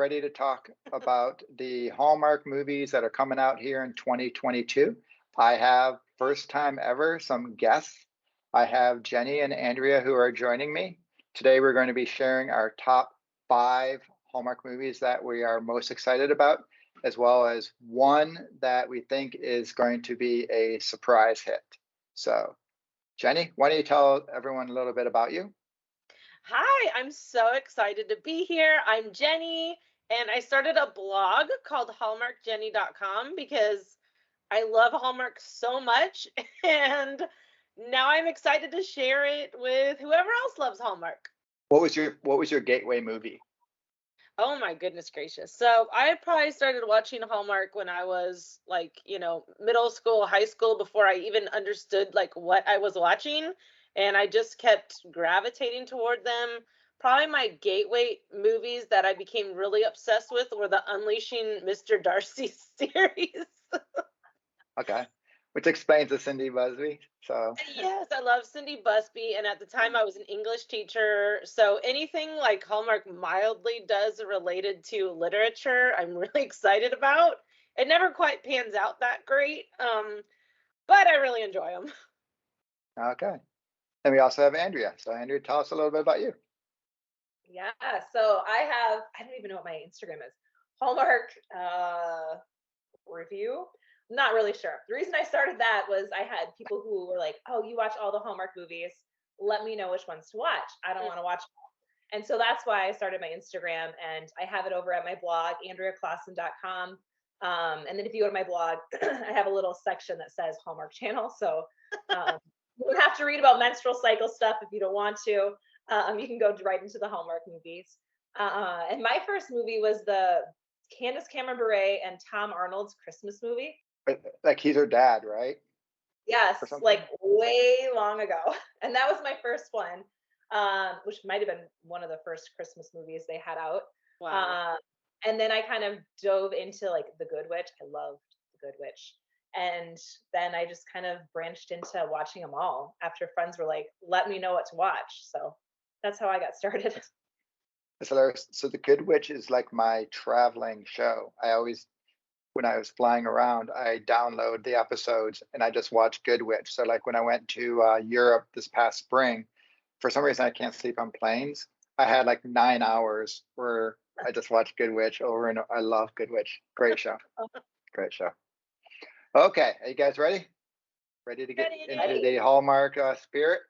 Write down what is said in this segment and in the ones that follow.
ready to talk about the Hallmark movies that are coming out here in 2022. I have, first time ever, some guests. I have Jenny and Andrea who are joining me. Today we're going to be sharing our top 5 Hallmark movies that we are most excited about, as well as one that we think is going to be a surprise hit. So, Jenny, why don't you tell everyone a little bit about you? Hi, I'm so excited to be here. I'm Jenny, and I started a blog called hallmarkjenny.com because I love Hallmark so much, and now I'm excited to share it with whoever else loves Hallmark. What was your gateway movie? Oh my goodness gracious. So I probably started watching Hallmark when I was like, middle school, high school, before I even understood like what I was watching. And I just kept gravitating toward them. Probably my gateway movies that I became really obsessed with were the Unleashing Mr. Darcy series. Okay, which explains the Cindy Busby. So, Yes, I love Cindy Busby, and at the time I was an English teacher, so anything like Hallmark mildly does related to literature, I'm really excited about. It never quite pans out that great, but I really enjoy them. okay. And we also have Andrea. So, Andrea, tell us a little bit about you. Yeah, so I don't even know what my Instagram is. Hallmark review. Not really sure. The reason I started that was I had people who were like, "Oh, you watch all the Hallmark movies. Let me know which ones to watch. I don't want to watch." And so that's why I started my Instagram, and I have it over at my blog, andreaclaassen.com. And then if you go to my blog, I have a little section that says Hallmark Channel. So you don't have to read about menstrual cycle stuff if you don't want to. You can go right into the Hallmark movies. And my first movie was the Candace Cameron Bure and Tom Arnold's Christmas movie. Like he's her dad, right? Yes, Or something. like way long ago. And that was my first one, which might have been one of the first Christmas movies they had out. Wow. And then I kind of dove into like The Good Witch. I loved The Good Witch. And then I just kind of branched into watching them all after friends were like, let me know what to watch. So that's how I got started. It's hilarious. So, The Good Witch is like my traveling show. I always, when I was flying around, I download the episodes and I just watch Good Witch. So, like when I went to Europe this past spring, for some reason I can't sleep on planes. I had like 9 hours where I just watched Good Witch over and I love Good Witch. Great show. Great show. Okay, are you guys ready? Ready to get into Ready. the Hallmark spirit?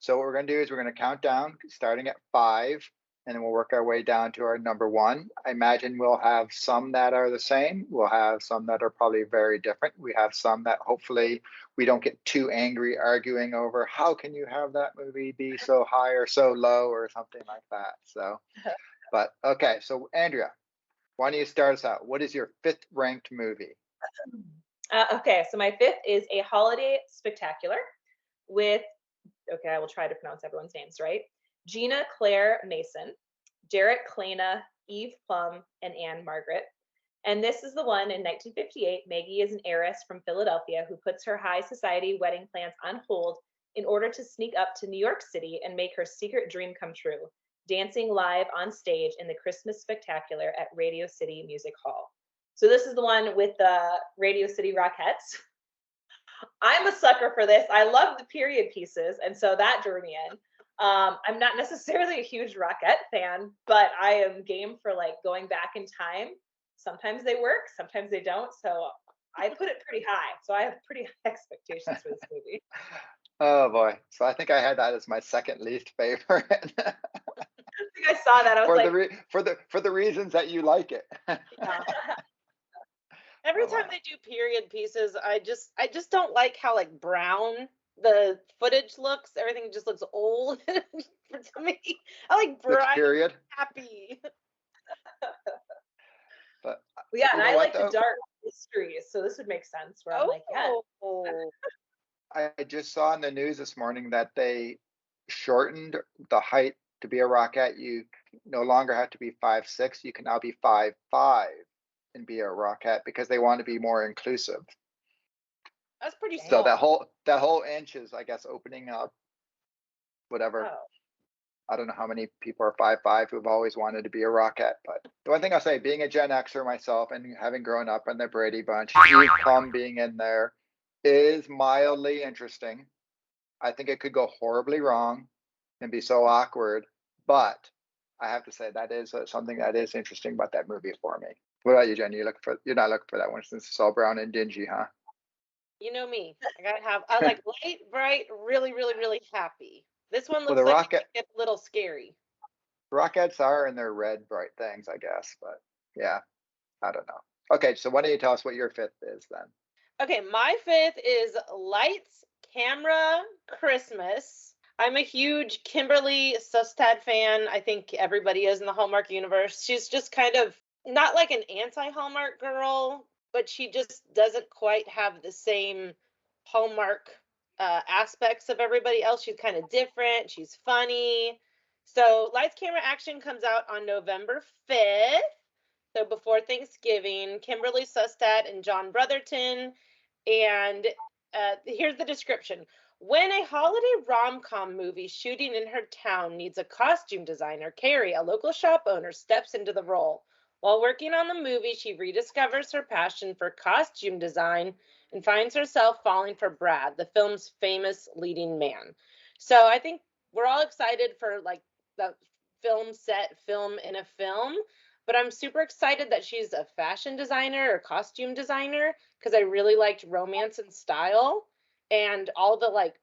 So what we're going to do is we're going to count down, starting at 5, and then we'll work our way down to our number 1. I imagine we'll have some that are the same. We'll have some that are probably very different. We have some that hopefully we don't get too angry arguing over how can you have that movie be so high or so low or something like that. So, but okay. So Andrea, why don't you start us out? What is your 5th ranked movie? Okay, so my 5th is A Holiday Spectacular with, okay, I will try to pronounce everyone's names right. Gina Claire Mason, Derek Klena, Eve Plum, and Anne Margaret. And this is the one in 1958. Maggie is an heiress from Philadelphia who puts her high society wedding plans on hold in order to sneak up to New York City and make her secret dream come true, dancing live on stage in the Christmas Spectacular at Radio City Music Hall. So this is the one with the Radio City Rockettes. I'm a sucker for this. I love the period pieces, and so that drew me in. I'm not necessarily a huge Rockette fan, but I am game for like going back in time. Sometimes they work, sometimes they don't. So I put it pretty high. So I have pretty high expectations for this movie. Oh boy. So I think I had that as my second least favorite. I think I saw that. I was like, for the reasons that you like it. Yeah. Every Oh, time wow. they do period pieces, I just don't like how like brown the footage looks. Everything just looks old to me. I like Looks bright, period. happy. But yeah, you and know I what like the though? dark mysteries. So this would make sense where I'm like, yeah. Oh, I just saw in the news this morning that they shortened the height to be a rockette. You no longer have to be 5'6". You can now be 5'5" and be a rockette because they want to be more inclusive. that's pretty So small. that whole inch is, I guess, opening up whatever. Oh. I don't know how many people are 5'5" who've always wanted to be a Rockette, but the one thing I'll say, being a Gen Xer myself and having grown up in the Brady Bunch, Eve Plum being in there is mildly interesting. I think it could go horribly wrong and be so awkward, but I have to say that is something that is interesting about that movie for me. What about you, Jen? You're not looking for that one since it's all brown and dingy, huh? You know me. I like light, bright, really, really, really happy. This one Well, looks the like Rocket it gets a little scary. Rockettes are in their red, bright things, I guess, but yeah, I don't know. Okay, so why don't you tell us what your fifth is then? Okay, my fifth is Lights, Camera, Christmas. I'm a huge Kimberly Sustad fan. I think everybody is in the Hallmark universe. She's just kind of not like an anti-Hallmark girl, but she just doesn't quite have the same Hallmark aspects of everybody else. She's kind of different. She's funny. So Lights, Camera, Action comes out on November 5th. So before Thanksgiving, Kimberly Sustad and John Brotherton. And here's the description. When a holiday rom-com movie shooting in her town needs a costume designer, Carrie, a local shop owner, steps into the role. While working on the movie, she rediscovers her passion for costume design and finds herself falling for Brad, the film's famous leading man. So I think we're all excited for like the film in a film, but I'm super excited that she's a fashion designer or costume designer because I really liked Romance and Style and all the like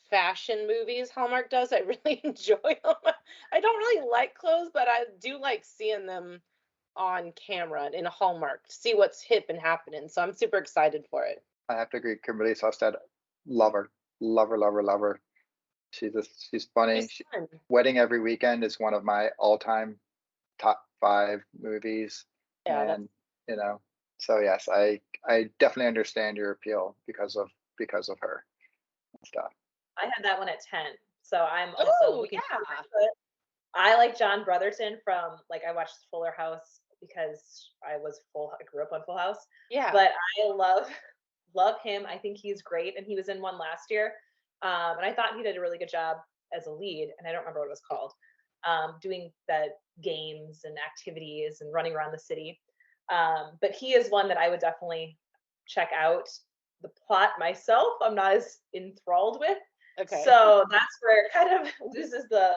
fashion movies Hallmark does. I really enjoy them. I don't really like clothes, but I do like seeing them on camera in a Hallmark to see what's hip and happening. So I'm super excited for it. I have to agree, Kimberly Sustad, love her, love her, love her, love her. She's funny. Wedding Every Weekend is one of my all-time top 5 movies. Yeah, and so yes, I definitely understand your appeal because of her and stuff. I had that one at 10, so I'm also looking forward to it. I like John Brotherton from I watched Fuller House because I grew up on Full House. Yeah. But I love him. I think he's great, and he was in one last year. And I thought he did a really good job as a lead, and I don't remember what it was called. Doing the games and activities and running around the city. But he is one that I would definitely check out. The plot myself, I'm not as enthralled with. Okay. So that's where it kind of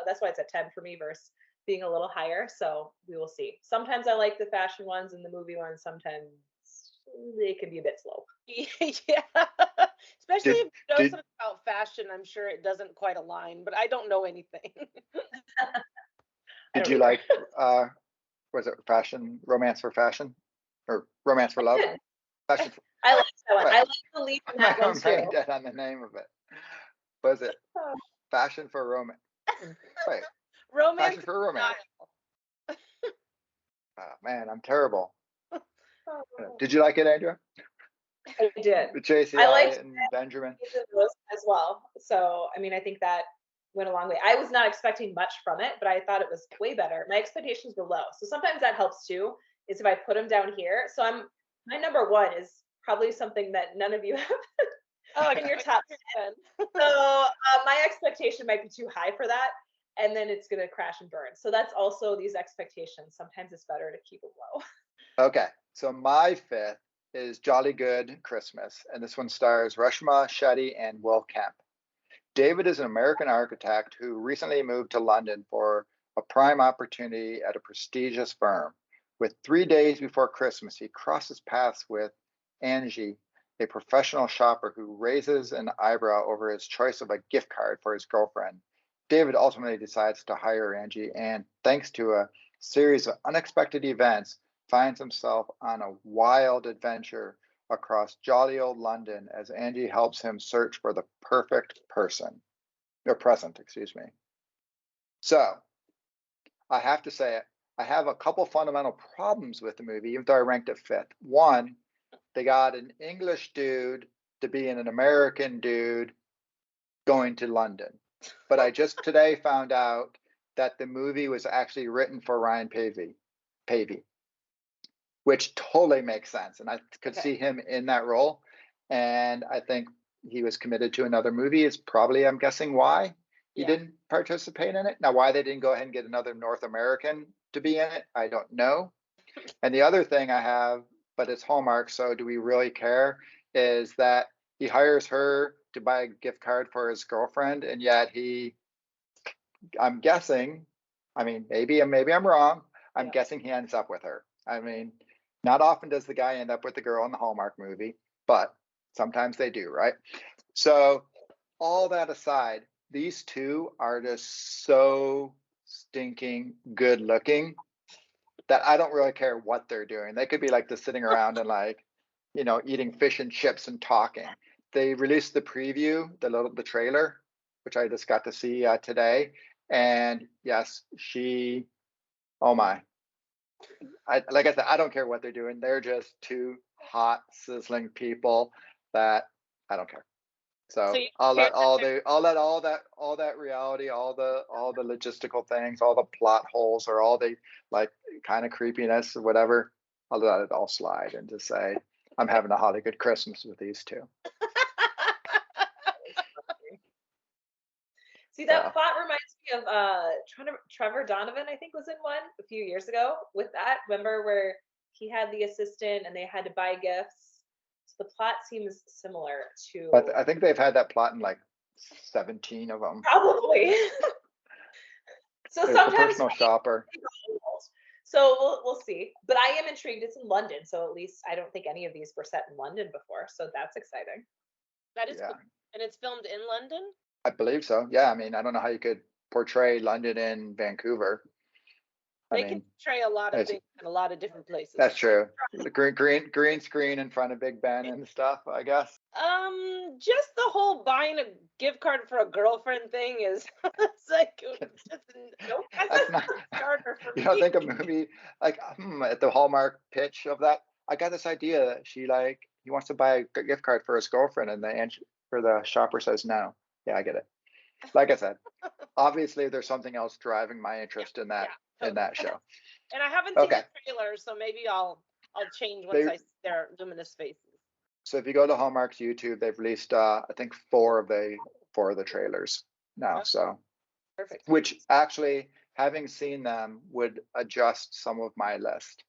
that's why it's at 10 for me versus being a little higher. So we will see. Sometimes I like the fashion ones and the movie ones. Sometimes they can be a bit slow. Yeah. Especially if you know something about fashion, I'm sure it doesn't quite align, but I don't know anything. Did you like was it Romance for Fashion? Or Romance for Love? Fashion for, I like that one. Right. I like the lead in that one too. Dead on the name of it. Was it Fashion for Romance? Wait. Romance Fashion for Romance. Oh man, I'm terrible. Did you like it, Andrea? I did. With JC and Benjamin as well. So I mean, I think that went a long way. I was not expecting much from it, but I thought it was way better. My expectations were low, so sometimes that helps too. Is if I put them down here. So my number 1 is probably something that none of you have in your top 10. So my expectation might be too high for that, and then it's gonna crash and burn. So that's also these expectations. Sometimes it's better to keep them low. Okay, so my fifth is Jolly Good Christmas, and this one stars Reshma Shetty and Will Kemp. David is an American architect who recently moved to London for a prime opportunity at a prestigious firm. With 3 days before Christmas, he crosses paths with Angie, a professional shopper who raises an eyebrow over his choice of a gift card for his girlfriend. David ultimately decides to hire Angie, and thanks to a series of unexpected events, finds himself on a wild adventure across jolly old London as Angie helps him search for the perfect present. So I have to say, I have a couple fundamental problems with the movie, even though I ranked it 5th. One, they got an English dude to be an American dude going to London. But I just today found out that the movie was actually written for Ryan Pavey, which totally makes sense. And I could see him in that role. And I think he was committed to another movie is probably, I'm guessing, why. he Yeah. didn't participate in it. Now, why they didn't go ahead and get another North American to be in it, I don't know. And the other thing I have, but it's Hallmark, so do we really care, is that he hires her to buy a gift card for his girlfriend, and yet I'm guessing, I mean, maybe I'm wrong. I'm Yeah. guessing he ends up with her. I mean, not often does the guy end up with the girl in the Hallmark movie, but sometimes they do, right? So, all that aside, these two are just so stinking good looking that I don't really care what they're doing. They could be like just sitting around and like, eating fish and chips and talking. They released the preview, the trailer, which I just got to see today. And yes, oh my, like I said, I don't care what they're doing. They're just two hot, sizzling people that I don't care. So So you I'll care let that all that reality, all the logistical things, all the plot holes, or all the like kind of creepiness or whatever. I'll let it all slide and just say I'm having a holly good Christmas with these two. See, that So plot reminds me of Trevor Donovan, I think, was in one a few years ago with that. Remember where he had the assistant and they had to buy gifts? So the plot seems similar but to I think they've had that plot in like 17 of them. probably. So There's the sometimes personal shopper. so we'll see. But I am intrigued. It's in London, so at least I don't think any of these were set in London before. So that's exciting. that is Yeah, cool. And it's filmed in London? I believe so. Yeah, I mean, I don't know how you could portray London in Vancouver. I They can mean, portray a lot of it's, things in a lot of different places. that's true. The green screen in front of Big Ben and stuff, I guess. Just the whole buying a gift card for a girlfriend thing is it's like Nope. That's not. starter for You don't me. think a movie like at the Hallmark pitch of that? I got this idea that he wants to buy a gift card for his girlfriend, and the shopper says no. Yeah, I get it. Like I said, obviously there's something else driving my interest in that Totally. show. And I haven't seen Okay, the trailer, so maybe I'll change once they I see their luminous faces. so if you go to Hallmark's YouTube, they've released I think four of the trailers now. Oh, So perfect. which actually, having seen them, would adjust some of my list.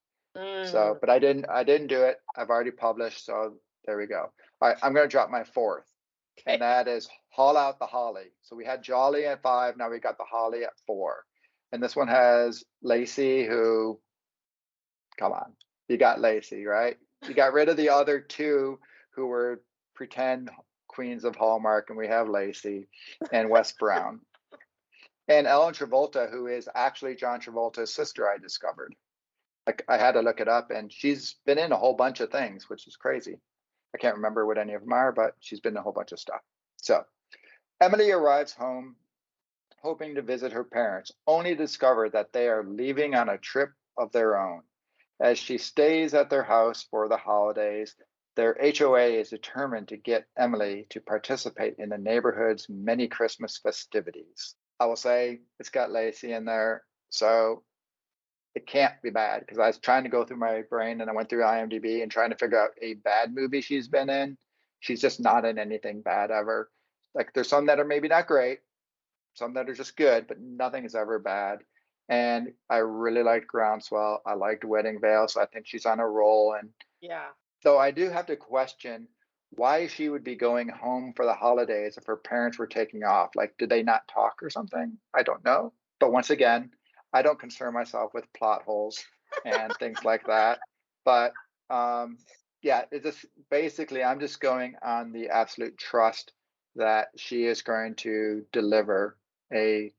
So, but I didn't do it. I've already published, so there we go. All right, I'm going to drop my fourth, and that is Haul Out the Holly. So we had Jolly at 5, now we got the Holly at 4. And this one has Lacey, who, come on, you got Lacey, right? You got rid of the other two who were pretend queens of Hallmark, and we have Lacey and Wes Brown. And Ellen Travolta, who is actually John Travolta's sister, I discovered. Like, I had to look it up, and she's been in a whole bunch of things, which is crazy. I can't remember what any of them are, but she's been in a whole bunch of stuff. So Emily arrives home hoping to visit her parents, only to discover that they are leaving on a trip of their own. As she stays at their house for the holidays, their HOA is determined to get Emily to participate in the neighborhood's many Christmas festivities. I will say it's got Lacey in there, so it can't be bad, because I was trying to go through my brain and I went through IMDb and trying to figure out a bad movie she's been in. She's just not in anything bad ever. Like, there's some that are maybe not great, some that are just good, but nothing is ever bad. And I really liked Groundswell. I liked Wedding Veil, so I think she's on a roll. And Yeah. so I do have to question why she would be going home for the holidays if her parents were taking off. Like, did they not talk or something? I don't know. But once again, I don't concern myself with plot holes and things like that. But yeah, it's just basically I'm just going on the absolute trust that she is going to deliver a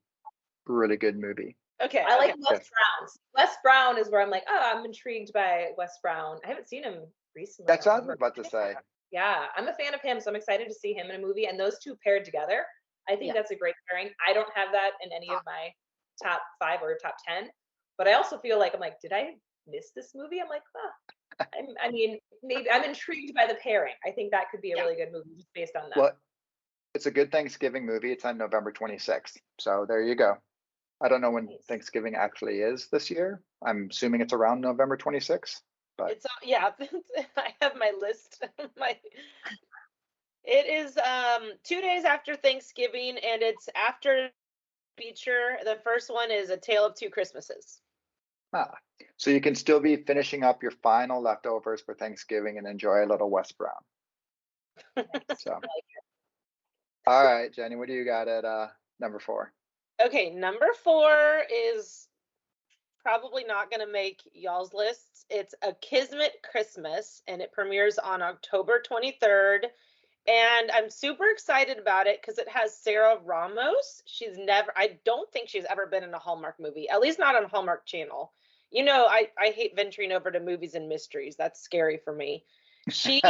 really good movie. Okay. I like okay. Wes Brown. Wes Brown is where I'm like, oh, I'm intrigued by Wes Brown. I haven't seen him recently. That's I what I don't was remember. about to say. Yeah, I'm a fan of him, so I'm excited to see him in a movie. And those two paired together, I think Yeah. that's a great pairing. I don't have that in any of my top 5 or top 10, but I also feel like I'm like, did I miss this movie? I'm like, I mean, maybe I'm intrigued by the pairing. I think that could be a Yeah. really good movie just based on that. Well, it's a good Thanksgiving movie. It's on November 26th. So there you go. I don't know when Nice. Thanksgiving actually is this year. I'm assuming it's around November 26th. But It's yeah. I have my list. It is 2 days after Thanksgiving, and it's after feature. The first one is A Tale of Two Christmases. Ah, so you can still be finishing up your final leftovers for Thanksgiving and enjoy a little Wes Brown. So, all right, Jenny, what do you got at number 4? Okay, number 4 is probably not going to make y'all's lists. It's A Kismet Christmas, and it premieres on October 23rd. And I'm super excited about it because it has Sarah Ramos. I don't think she's ever been in a Hallmark movie, at least not on Hallmark Channel. You know, I hate venturing over to movies and mysteries. That's scary for me. She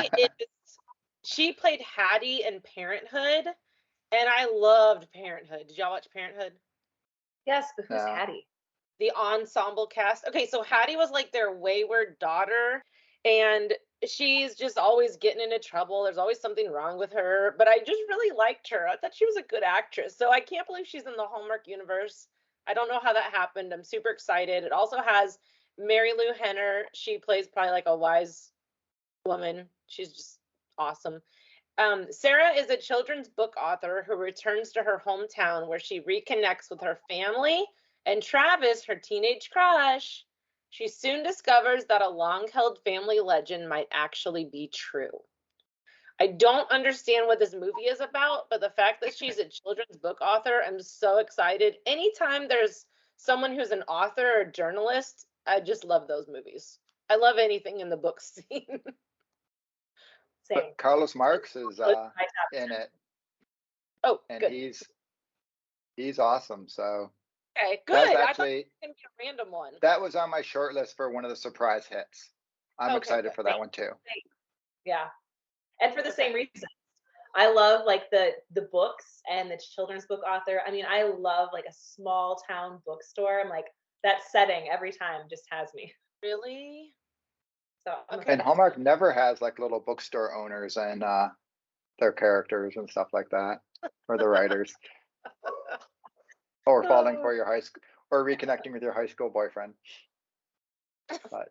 played Hattie in Parenthood, and I loved Parenthood. Did y'all watch Parenthood? Yes, but who's No. Hattie? The ensemble cast. Okay, so Hattie was like their wayward daughter, and she's just always getting into trouble. There's always something wrong with her, but I just really liked her. I thought she was a good actress. So I can't believe she's in the Hallmark universe. I don't know how that happened. I'm super excited. It also has Mary Lou Henner. She plays probably like a wise woman. She's just awesome. Sarah is a children's book author who returns to her hometown where she reconnects with her family and Travis, her teenage crush. She soon discovers that a long-held family legend might actually be true. I don't understand what this movie is about, but the fact that she's a children's book author, I'm so excited. Anytime there's someone who's an author or journalist, I just love those movies. I love anything in the book scene. Same. But Carlos Marx is My top in it, Oh, and good. he's awesome. So Okay, good. that's I thought actually it was gonna be a random one. that was on my short list for one of the surprise hits. I'm Okay, excited good. for that one too. Yeah. And for the Okay. same reason. I love like the books and the children's book author. I mean, I love like a small town bookstore. I'm like, that setting every time just has me. Really? So I'm Okay. And Hallmark never has like little bookstore owners and their characters and stuff like that, or the writers, or falling for your high school, or reconnecting with your high school boyfriend. But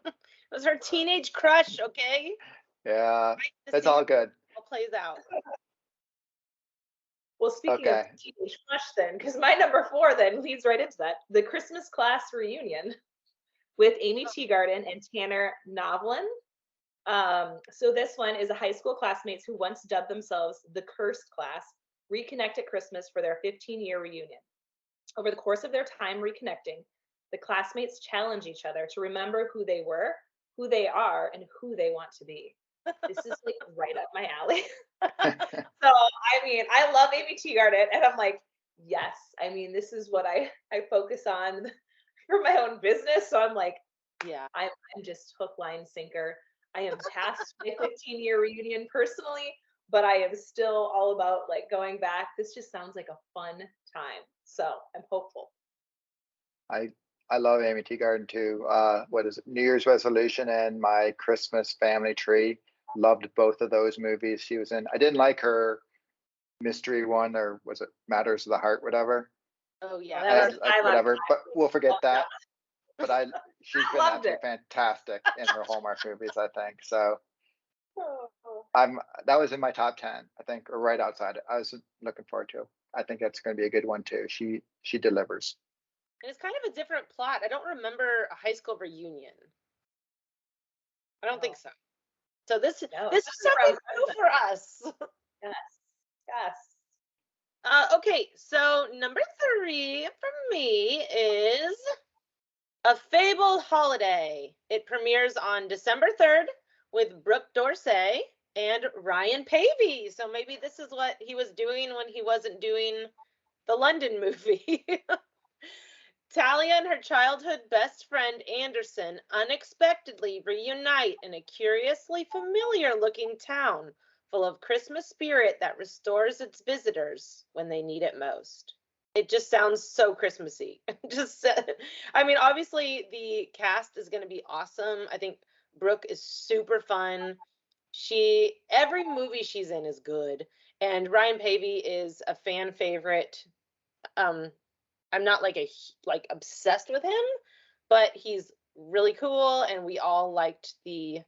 It was her teenage crush, okay? yeah, To it's see all how good. it all plays out. Well, speaking Okay. of teenage crush then, because my number 4 then leads right into that. The Christmas Class Reunion with Amy Teagarden and Tanner Novlin. So this one is a high school classmates who once dubbed themselves the Cursed Class reconnect at Christmas for their 15-year reunion. Over the course of their time reconnecting, the classmates challenge each other to remember who they were, who they are, and who they want to be. This is like right up my alley. So, I mean, I love Amy Teagarden, and I'm like, yes. I mean, this is what I focus on for my own business. So I'm like, Yeah. I'm just hook, line, sinker. I am past my 15-year reunion personally, but I am still all about like going back. This just sounds like a fun time. So I'm hopeful. I love Amy Teagarden too. What is it? New Year's Resolution and My Christmas Family Tree. Loved both of those movies she was in. I didn't like her mystery one, or was it Matters of the Heart, whatever. Oh yeah. That was, I loved Whatever, but we'll forget that. that. But she's been Loved absolutely it. fantastic in her Hallmark movies, I think. So Oh. that was in my top 10, I think, or right outside it. I was looking forward to. I think that's going to be a good one too. She delivers. And it's kind of a different plot. I don't remember a high school reunion. I don't think so. So this is something new for us. Yes. Yes. Okay, so number 3 for me is A Fabled Holiday. It premieres on December 3rd with Brooke Dorsey and Ryan Pavey. So maybe this is what he was doing when he wasn't doing the London movie. Talia and her childhood best friend Anderson unexpectedly reunite in a curiously familiar looking town full of Christmas spirit that restores its visitors when they need it most. It just sounds so Christmassy. I mean, obviously the cast is going to be awesome. I think Brooke is super fun. Every movie she's in is good, and Ryan Pavey is a fan favorite. I'm not like obsessed with him, but he's really cool, and we all liked the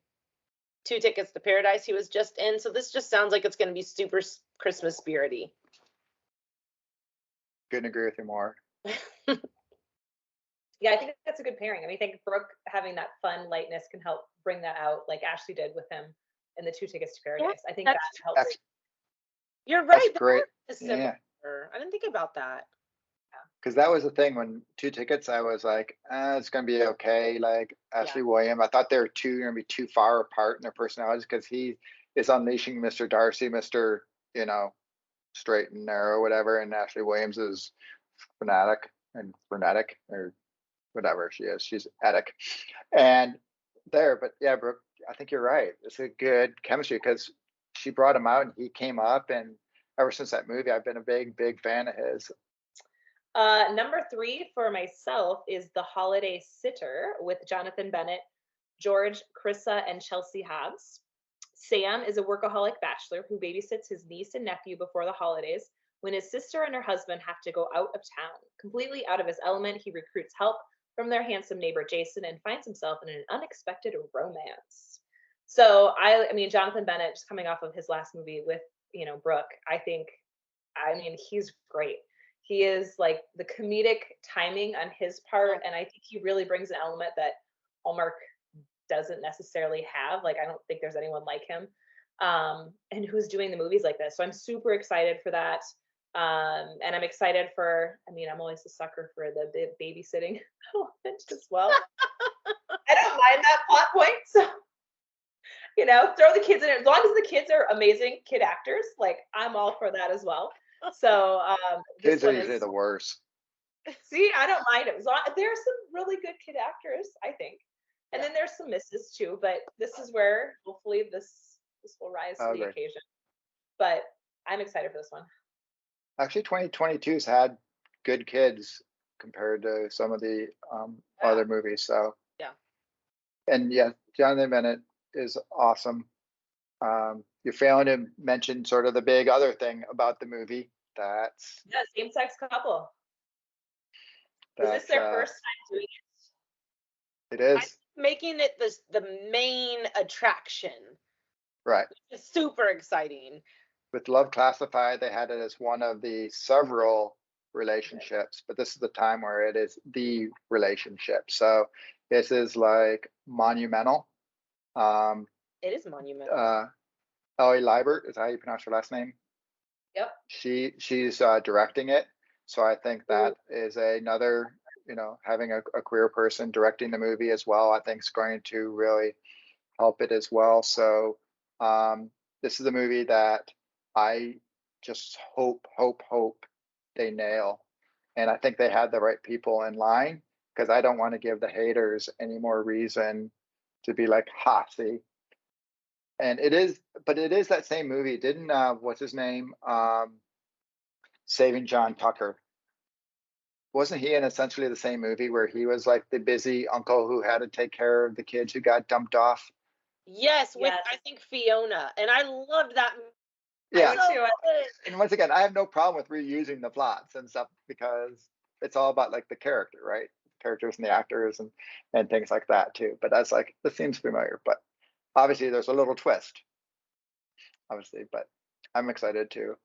Two Tickets to Paradise he was just in. So this just sounds like it's going to be super Christmas spirity. Couldn't agree with you more. Yeah, I think that's a good pairing. I mean, I think Brooke having that fun lightness can help bring that out, like Ashley did with him in the Two Tickets to Paradise. I think that helps. You're right. That's great. Yeah. I didn't think about that. Because that was the thing when Two Tickets, I was like, it's gonna be okay. Like Ashley William, I thought they were gonna be too far apart in their personalities because he is unleashing Mr. Darcy, Mr. straight and narrow, whatever, and Ashley Williams is fanatic and frenetic or whatever she is. She's etic, and but yeah, Brooke, I think you're right. It's a good chemistry because she brought him out and he came up, and ever since that movie, I've been a big fan of his. Number 3 for myself is The Holiday Sitter with Jonathan Bennett, George, Chrissa, and Chelsea Hobbs. Sam is a workaholic bachelor who babysits his niece and nephew before the holidays when his sister and her husband have to go out of town. Completely out of his element, he recruits help from their handsome neighbor Jason and finds himself in an unexpected romance. So I mean, Jonathan Bennett, just coming off of his last movie with, Brooke, I mean, he's great. He is like the comedic timing on his part, and I think he really brings an element that Hallmark doesn't necessarily have. Like, I don't think there's anyone like him, and who's doing the movies like this. So I'm super excited for that. And I'm excited for, I mean, I'm always a sucker for the babysitting element as well. I don't mind that plot point. So, throw the kids in it. As long as the kids are amazing kid actors, like I'm all for that as well. So kids are usually the worst. See, I don't mind it. There's some really good kid actors, I think. And then there's some misses too, but this is where hopefully this will rise to the occasion. But I'm excited for this one. Actually, 2022's had good kids compared to some of the other movies. So and Jonathan Bennett is awesome. You're failing to mention sort of the big other thing about the movie. That's same-sex couple. Is this their first time doing it? It is. Making it the main attraction. Right. It's super exciting. With Love Classified, they had it as one of the several relationships, but this is the time where it is the relationship. So this is like monumental. It is monumental. Ellie Liebert is how you pronounce her last name. Yep. She's directing it. So I think that is another, having a queer person directing the movie as well, I think is going to really help it as well. So this is a movie that I just hope they nail. And I think they had the right people in line, because I don't want to give the haters any more reason to be like, see. And it is that same movie. Didn't what's his name? Saving John Tucker. Wasn't he in essentially the same movie where he was like the busy uncle who had to take care of the kids who got dumped off? Yes, with I think Fiona. And I loved that movie. Yeah. And once again, I have no problem with reusing the plots and stuff because it's all about like the character, right? Characters and the actors and things like that too. But that's like, this seems familiar, but obviously there's a little twist, obviously, but I'm excited too.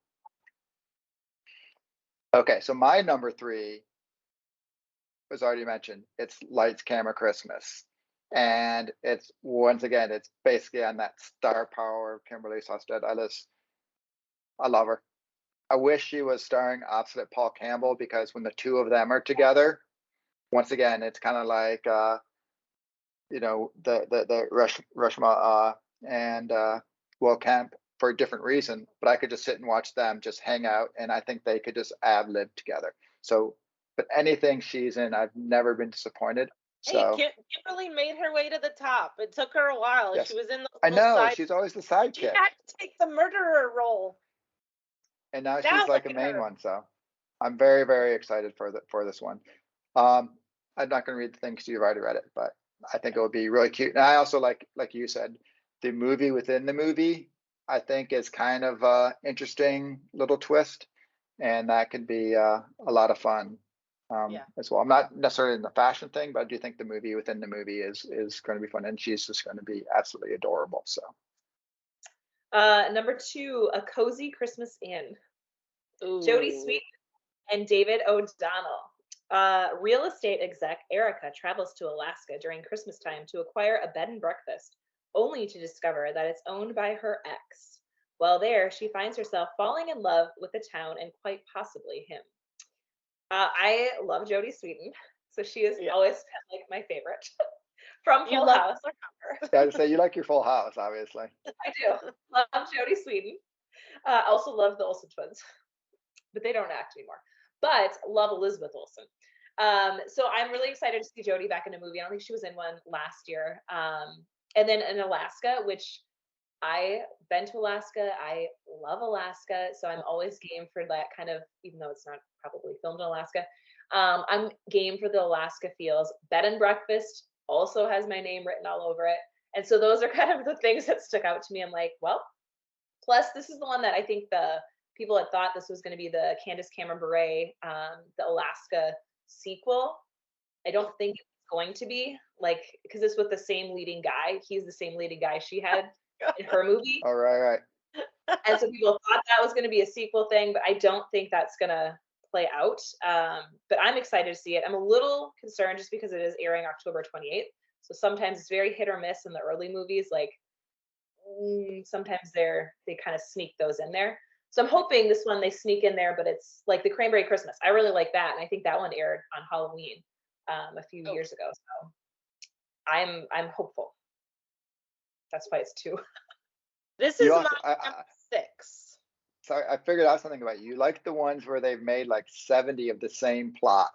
Okay, so my number 3 was already mentioned. It's Lights, Camera, Christmas. And it's, once again, it's basically on that star power of Kimberly Sosted. I love her. I wish she was starring opposite Paul Campbell, because when the two of them are together, once again, it's kind of like, the Rushma and Will Kemp for a different reason, but I could just sit and watch them just hang out, and I think they could just ad-lib together. So, but anything she's in, I've never been disappointed. So Kimberly made her way to the top. It took her a while. Yes. She was in the I know, she's always the sidekick. She had to take the murderer role. And now she's like a main one. So I'm very, very excited for this one. I'm not going to read the thing because you've already read it, but I think it would be really cute. And I also like you said, the movie within the movie, I think is kind of a interesting little twist, and that could be a lot of fun. Yeah. as well. I'm not necessarily in the fashion thing, but I do think the movie within the movie is going to be fun, and she's just going to be absolutely adorable. So Number 2, A Cozy Christmas Inn. Jodie Ooh. Sweet and David O'Donnell. Real estate exec Erica travels to Alaska during Christmas time to acquire a bed and breakfast, only to discover that it's owned by her ex. While there, she finds herself falling in love with the town and quite possibly him. I love Jodie Sweetin, so she has Yeah. always been like my favorite from You Full love House. yeah, I'd say you like your Full House, obviously. I do love Jodie Sweetin. Also love the Olsen twins, but they don't act anymore. But love Elizabeth Olsen. So I'm really excited to see Jodie back in a movie. I don't think she was in one last year. And then in Alaska, which I've been to Alaska. I love Alaska, so I'm always game for that kind of, even though it's not probably filmed in Alaska. I'm game for the Alaska feels. Bed and breakfast also has my name written all over it. And so those are kind of the things that stuck out to me. I'm like, well, plus this is the one that I think the people had thought this was going to be the Candace Cameron Bure, the Alaska sequel. I don't think it's going to be, like, because it's with the same leading guy. He's the same leading guy she had in her movie. All right. And so people thought that was going to be a sequel thing, but I don't think that's going to play out. But I'm excited to see it. I'm a little concerned just because it is airing October 28th. So sometimes it's very hit or miss in the early movies. Like sometimes they kind of sneak those in there. So I'm hoping this one they sneak in there, but it's like the Cranberry Christmas. I really like that, and I think that one aired on Halloween a few years ago. So I'm hopeful. That's why it's 2. This You is also, my number 6. sorry, I figured out something about you. You like the ones where they've made like 70 of the same plot.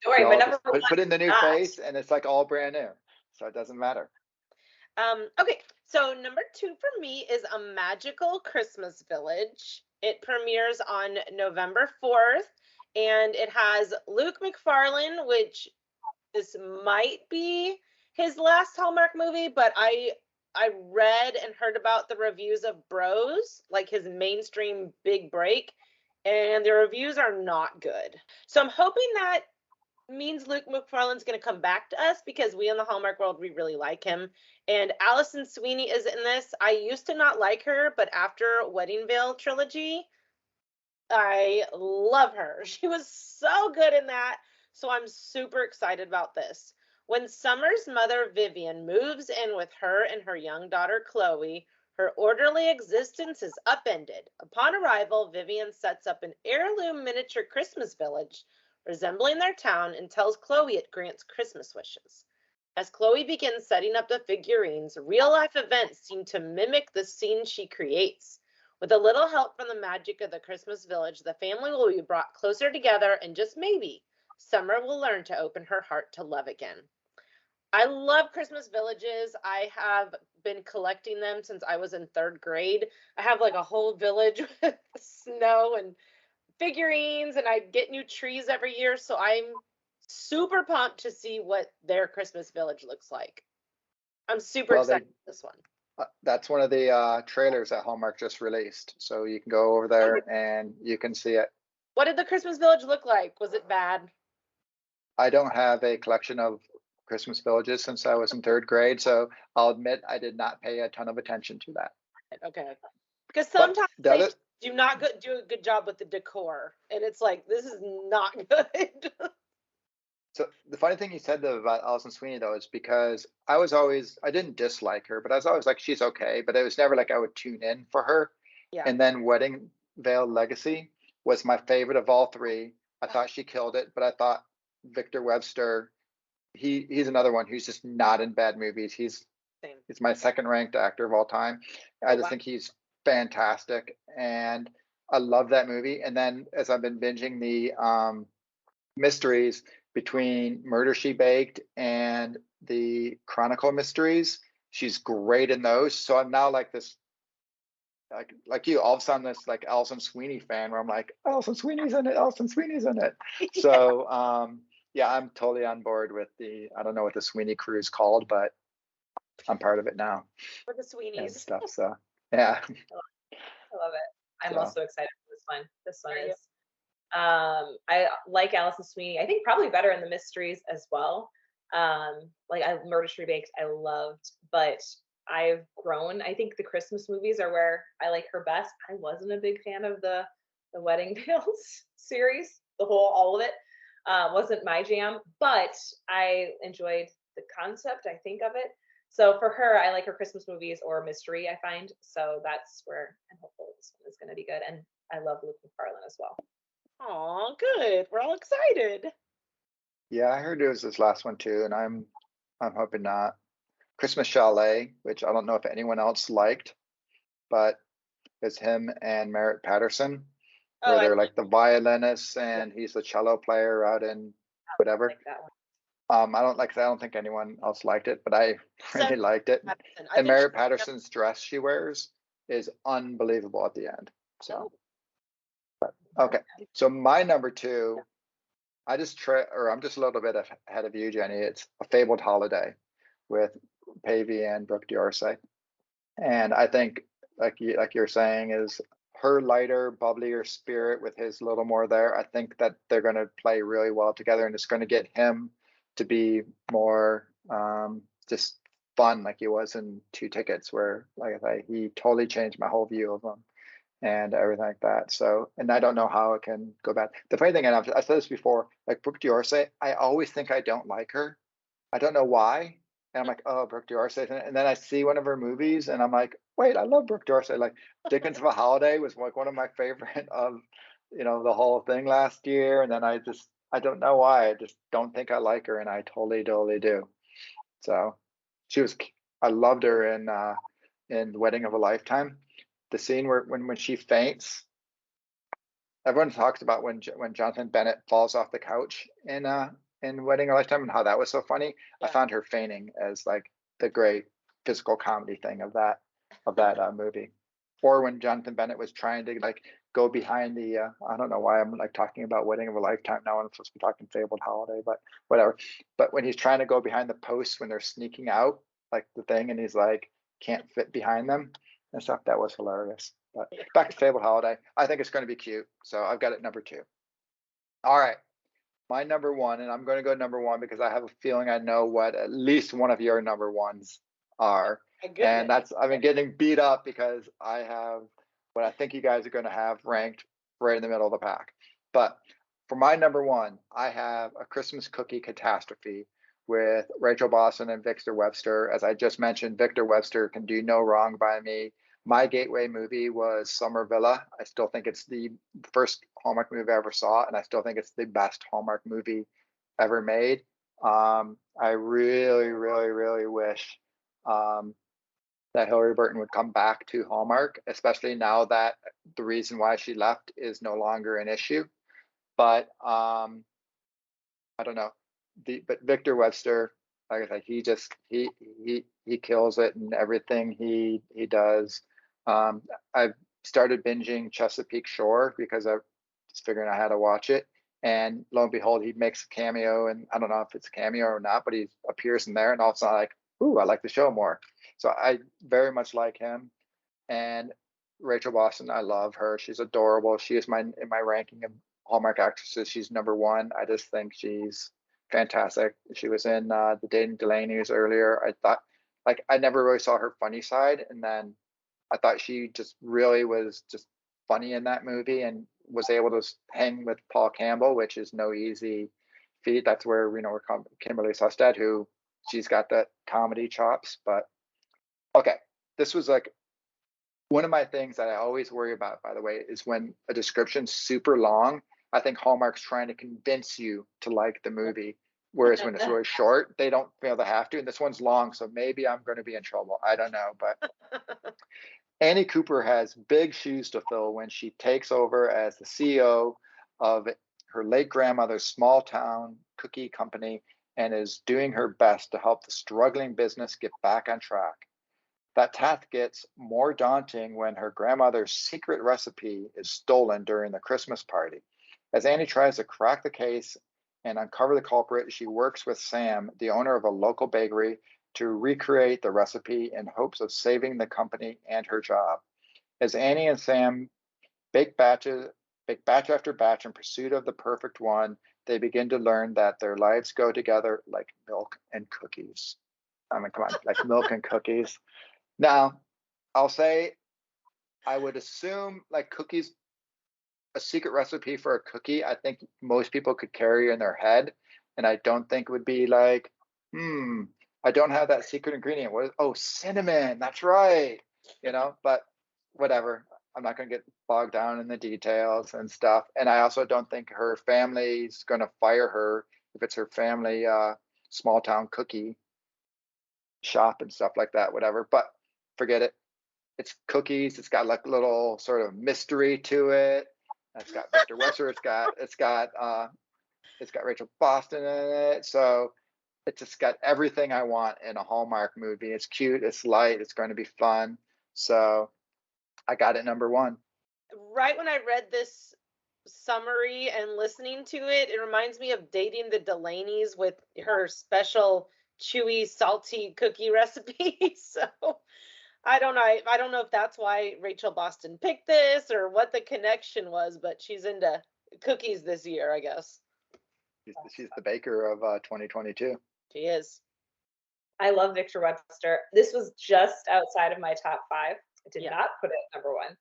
Don't worry, You my all number just put in the new not. face, and it's like all brand new, so it doesn't matter. Okay, so number 2 for me is A Magical Christmas Village. It premieres on November 4th, and it has Luke McFarlane, which this might be his last Hallmark movie, but I read and heard about the reviews of Bros, like his mainstream big break, and the reviews are not good. So I'm hoping that means Luke McFarlane's going to come back to us, because we in the Hallmark world, we really like him. And Allison Sweeney is in this. I used to not like her, but after Wedding Veil trilogy, I love her. She was so good in that. So I'm super excited about this. When Summer's mother, Vivian, moves in with her and her young daughter, Chloe, her orderly existence is upended. Upon arrival, Vivian sets up an heirloom miniature Christmas village resembling their town and tells Chloe it grants Christmas wishes. As Chloe begins setting up the figurines, real-life events seem to mimic the scene she creates. With a little help from the magic of the Christmas village, the family will be brought closer together, and just maybe, Summer will learn to open her heart to love again. I love Christmas villages. I have been collecting them since I was in 3rd grade. I have like a whole village with snow and figurines, and I get new trees every year. So I'm super pumped to see what their Christmas village looks like. I'm super excited for this one. That's one of the trailers that Hallmark just released, so you can go over there and you can see it. What did the Christmas village look like? Was it bad? I don't have a collection of Christmas villages since I was in 3rd grade, so I'll admit I did not pay a ton of attention to that. Okay. Because sometimes they do not do a good job with the decor, and it's like, this is not good. So the funny thing you said though about Alison Sweeney though is because I didn't dislike her, but I was always like, she's okay, but it was never like I would tune in for her. Yeah. And then Wedding Veil Legacy was my favorite of all 3. I thought she killed it, but I thought Victor Webster, he's another one who's just not in bad movies. He's my 2nd ranked actor of all time. I just think he's fantastic, and I love that movie. And then as I've been binging the mysteries between Murder, She Baked and the Chronicle Mysteries, she's great in those. So I'm now like this, like you, all of a sudden this like Alison Sweeney fan where I'm like, Alison Sweeney's in it, Alison Sweeney's in it. Yeah. So yeah, I'm totally on board with I don't know what the Sweeney crew is called, but I'm part of it now. For the Sweeneys and stuff. So yeah. I love it. I'm also excited for this one. This one is I like Allison Sweeney. I think probably better in the mysteries as well. Like Murder She Baked, I loved, but I've grown. I think the Christmas movies are where I like her best. I wasn't a big fan of the Wedding Tales series, all of it. Wasn't my jam, but I enjoyed the concept, I think, of it. So for her, I like her Christmas movies or mystery, I find. So that's where I'm hopeful this one is going to be good. And I love Luke McFarlane as well. Oh, good. We're all excited. Yeah, I heard it was this last one too, and I'm hoping not. Christmas Chalet, which I don't know if anyone else liked, but it's him and Merritt Patterson, Oh, where I they're like the violinists and he's the cello player out in whatever. Like that one. I don't think anyone else liked it, but I really Except liked it. Patterson. I And think Merritt Patterson's dress she wears is unbelievable at the end. So okay, so my number two, I'm just a little bit ahead of you, Jenny. It's A Fabled Holiday with Pavey and Brooke D'Orsay, and I think like you're saying is her lighter, bubblier spirit with his little more there. I think that they're going to play really well together, and it's going to get him to be more just fun like he was in Two Tickets, where like I say, he totally changed my whole view of him and everything like that. So, and I don't know how it can go bad. The funny thing, and I've said this before, like Brooke D'Orsay, I always think I don't like her. I don't know why. And I'm like, oh, Brooke D'Orsay. And then I see one of her movies and I'm like, wait, I love Brooke D'Orsay. Like Dickens of a Holiday was like one of my favorite of, the whole thing last year. And then I don't know why. I just don't think I like her. And I totally, totally do. So I loved her in The Wedding of a Lifetime. The scene where when she faints, everyone talks about when Jonathan Bennett falls off the couch in Wedding of a Lifetime and how that was so funny. Yeah. I found her fainting as like the great physical comedy thing of that movie. Or when Jonathan Bennett was trying to like go behind the I don't know why I'm like talking about Wedding of a Lifetime now. I'm supposed to be talking Fabled Holiday, but whatever. But when he's trying to go behind the posts when they're sneaking out, like the thing, and he's like can't fit behind them and stuff, that was hilarious. But back to Fabled Holiday, I think it's going to be cute. So I've got it number two. All right. My number one, and I'm going to go number one because I have a feeling I know what at least one of your number ones are. And I've been getting beat up because I have what I think you guys are going to have ranked right in the middle of the pack. But for my number one, I have A Christmas Cookie Catastrophe with Rachel Boston and Victor Webster. As I just mentioned, Victor Webster can do no wrong by me. My gateway movie was Summer Villa. I still think it's the first Hallmark movie I ever saw, and I still think it's the best Hallmark movie ever made. I really, really, really wish that Hilary Burton would come back to Hallmark, especially now that the reason why she left is no longer an issue. But I don't know. But Victor Webster, like I said, he kills it in everything he does. I've started binging Chesapeake Shore because I was figuring out how to watch it. And lo and behold, he makes a cameo, and I don't know if it's a cameo or not, but he appears in there, and all of a sudden, like, ooh, I like the show more. So I very much like him. And Rachel Boston, I love her. She's adorable. She is in my ranking of Hallmark actresses. She's number one. I just think she's fantastic. She was in the Dane Delaney's earlier. I thought, like, I never really saw her funny side, and then I thought she just really was just funny in that movie and was able to hang with Paul Campbell, which is no easy feat. That's where we're Kimberly Sustad, who she's got that comedy chops. But okay, this was like one of my things that I always worry about, by the way, is when a description's super long. I think Hallmark's trying to convince you to like the movie. Whereas when it's really short, they don't feel they have to. And this one's long, so maybe I'm going to be in trouble. I don't know. But Annie Cooper has big shoes to fill when she takes over as the CEO of her late grandmother's small town cookie company and is doing her best to help the struggling business get back on track. That task gets more daunting when her grandmother's secret recipe is stolen during the Christmas party. As Annie tries to crack the case and uncover the culprit, she works with Sam, the owner of a local bakery, to recreate the recipe in hopes of saving the company and her job. As Annie and Sam bake batches bake batch after batch in pursuit of the perfect one. They begin to learn that their lives go together like milk and cookies. I mean, come on, like milk and cookies. Now, I'll say I would assume like cookies, a secret recipe for a cookie, I think most people could carry in their head. And I don't think it would be like, I don't have that secret ingredient. What? Oh, cinnamon. That's right. But whatever. I'm not going to get bogged down in the details and stuff. And I also don't think her family's going to fire her if it's her family small town cookie shop and stuff like that, whatever. But forget it. It's cookies. It's got like a little sort of mystery to it. It's got Mr. Webster. It's got Rachel Boston in it. So it's just got everything I want in a Hallmark movie. It's cute. It's light. It's going to be fun. So I got it number one. Right when I read this summary and listening to it, it reminds me of Dating the Delaney's with her special chewy, salty cookie recipe. So I don't know. I don't know if that's why Rachel Boston picked this or what the connection was, but she's into cookies this year, I guess. She's the baker of 2022. She is. I love Victor Webster. This was just outside of my top 5. I did not put it at number 1.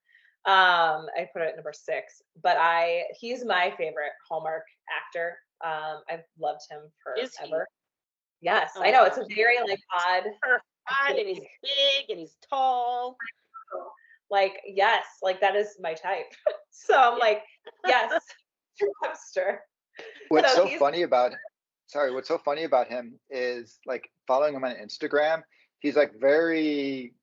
I put it at number 6, but he's my favorite Hallmark actor. I've loved him forever. Yes, I know. It's a very like odd. And he's big and he's tall. Like, yes, like that is my type. So I'm like, yes, Webster. What's so funny about him is like following him on Instagram, he's like very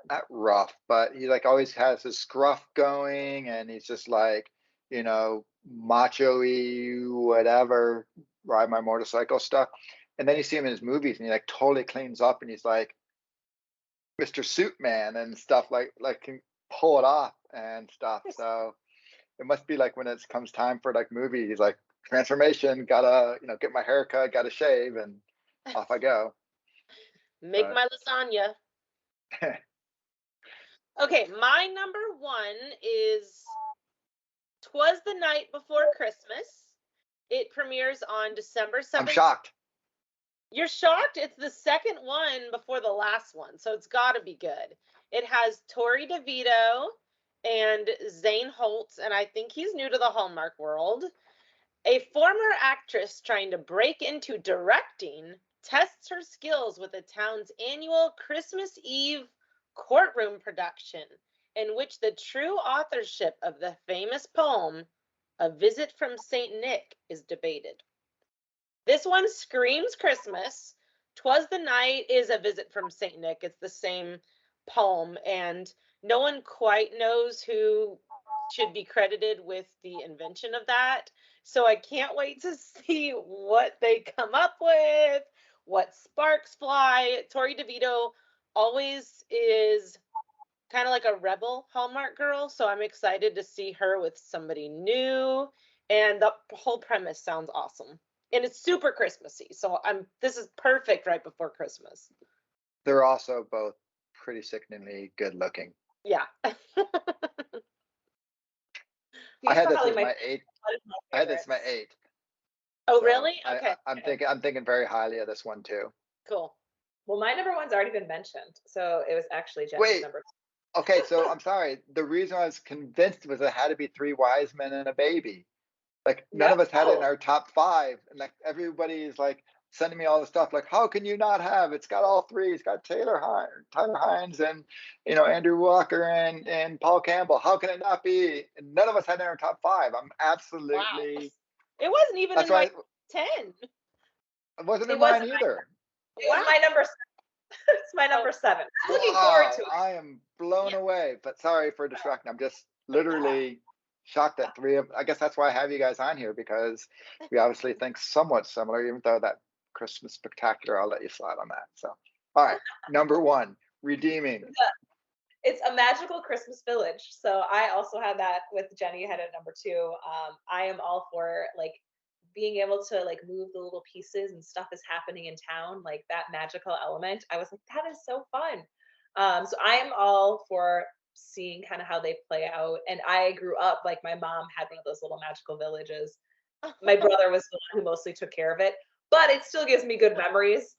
not rough, but he like always has his scruff going and he's just like, macho-y, whatever, ride my motorcycle stuff. And then you see him in his movies and he like totally cleans up and he's like Mr. Suit Man and stuff, like can pull it off and stuff. So it must be like when it comes time for like movies, he's like transformation, gotta, get my hair cut, gotta shave, and off I go. Make my lasagna. Okay, my number 1 is 'Twas the Night Before Christmas. It premieres on December 7th. I'm shocked. You're shocked? It's the second one before the last one, so it's got to be good. It has Tori DeVito and Zane Holtz, and I think he's new to the Hallmark world. A former actress trying to break into directing tests her skills with the town's annual Christmas Eve courtroom production, in which the true authorship of the famous poem, A Visit from St. Nick, is debated. This one screams Christmas. 'Twas the Night is A Visit from St. Nick. It's the same poem, and no one quite knows who should be credited with the invention of that. So I can't wait to see what they come up with, what sparks fly. Tori DeVito always is kind of like a rebel Hallmark girl, so I'm excited to see her with somebody new, and the whole premise sounds awesome. And it's super Christmassy, so this is perfect right before Christmas. They're also both pretty sickeningly good looking. Yeah. I had this as my 8. I had this as my 8. Oh, so really? Okay. I'm thinking very highly of this one too. Cool. Well, my number 1's already been mentioned, so it was actually Jen's number 2. Okay, so I'm sorry. The reason I was convinced was it had to be 3 wise men and a baby. Like none of us had it in our top 5, and like everybody is like sending me all the stuff. Like, how can you not have? It's got all 3. It's got Tyler Hines, and Andrew Walker and Paul Campbell. How can it not be? And none of us had it in our top 5. I'm absolutely. Wow. It wasn't even in my 10. It wasn't in mine either. It was my number 7. It's my number 7. I'm looking forward to it. I am blown away. But sorry for distracting. I'm just literally shocked that 3 of. I guess that's why I have you guys on here, because we obviously think somewhat similar. Even though that Christmas Spectacular, I'll let you slide on that. So, all right, number 1, redeeming. It's A Magical Christmas Village. So I also had that with Jenny had at number 2. I am all for like being able to like move the little pieces and stuff is happening in town, like that magical element. I was like, that is so fun. So I am all for seeing kind of how they play out. And I grew up like my mom had one of those little magical villages. My brother was the one who mostly took care of it, but it still gives me good memories.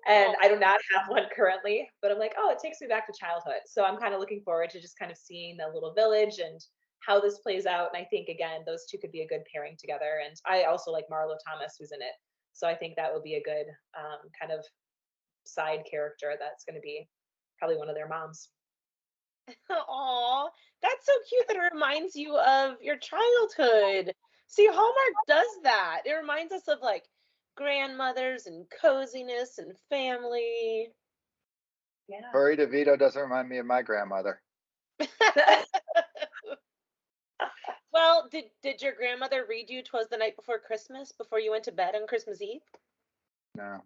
And I do not have one currently, but I'm like, oh, it takes me back to childhood. So I'm kind of looking forward to just kind of seeing the little village and how this plays out. And I think, again, those two could be a good pairing together. And I also like Marlo Thomas, who's in it. So I think that would be a good kind of side character that's going to be probably one of their moms. Aw, that's so cute that it reminds you of your childhood. See, Hallmark does that. It reminds us of like grandmothers and coziness and family. Yeah. Hurry DeVito doesn't remind me of my grandmother. Well, did your grandmother read you "'Twas the Night Before Christmas" before you went to bed on Christmas Eve? No.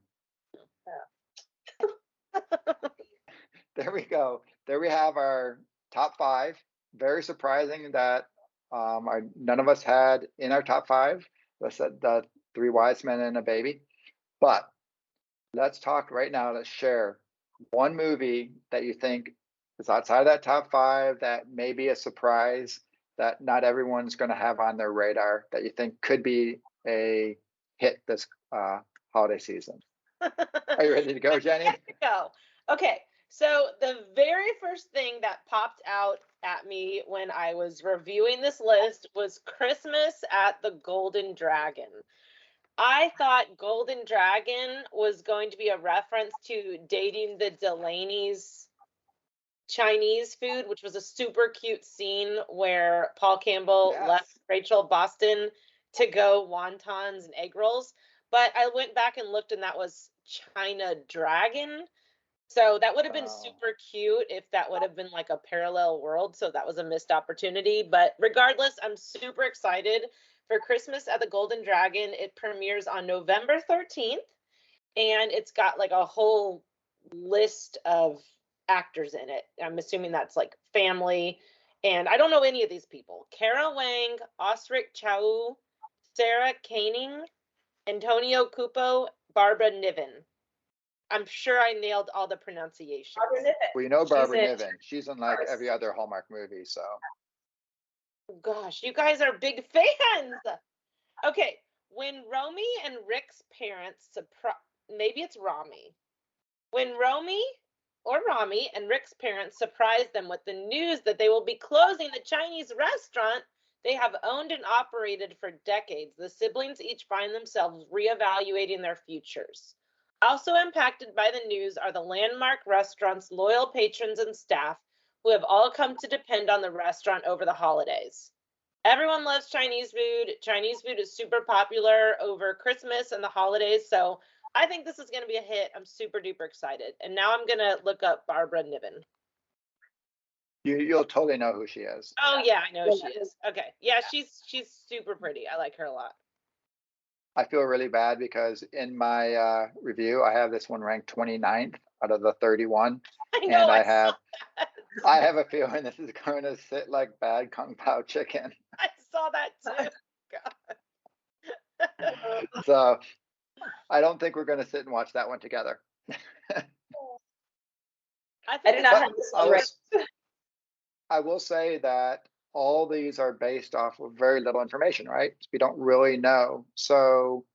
There we go. There we have our top 5. Very surprising that none of us had in our top 5 the 3 Wise Men and a Baby. But let's talk right now. Let's share one movie that you think is outside of that top 5 that may be a surprise that not everyone's going to have on their radar that you think could be a hit this holiday season. Are you ready to go, Jenny? Ready to go. Okay. So the very first thing that popped out at me when I was reviewing this list was Christmas at the Golden Dragon. I thought Golden Dragon was going to be a reference to Dating the Delaney's Chinese food, which was a super cute scene where Paul Campbell left Rachel Boston to go wontons and egg rolls. But I went back and looked, and that was China Dragon. So that would have been super cute if that would have been like a parallel world. So that was a missed opportunity. But regardless, I'm super excited for Christmas at the Golden Dragon. It premieres on November 13th, and it's got like a whole list of actors in it. I'm assuming that's like family. And I don't know any of these people. Kara Wang, Osric Chau, Sarah Koenig, Antonio Cupo, Barbara Niven. I'm sure I nailed all the pronunciations. Well, you know Barbara Niven. She's in like every other Hallmark movie, so. Gosh, you guys are big fans. Okay, when Romy and Rick's parents maybe it's Rami. When Romy or Rami and Rick's parents surprise them with the news that they will be closing the Chinese restaurant they have owned and operated for decades, the siblings each find themselves reevaluating their futures. Also impacted by the news are the landmark restaurant's loyal patrons and staff who have all come to depend on the restaurant over the holidays. Everyone loves Chinese food. Chinese food is super popular over Christmas and the holidays, so I think this is going to be a hit. I'm super duper excited. And now I'm going to look up Barbara Niven. You'll totally know who she is. Oh yeah, I know who she is. Okay. Yeah, she's super pretty. I like her a lot. I feel really bad because in my review, I have this one ranked 29th out of the 31. I know, and I have a feeling this is going to sit like bad Kung Pao chicken. I saw that too. God. So I don't think we're going to sit and watch that one together. I did not have this one right. I will say that all these are based off of very little information, right? We don't really know. So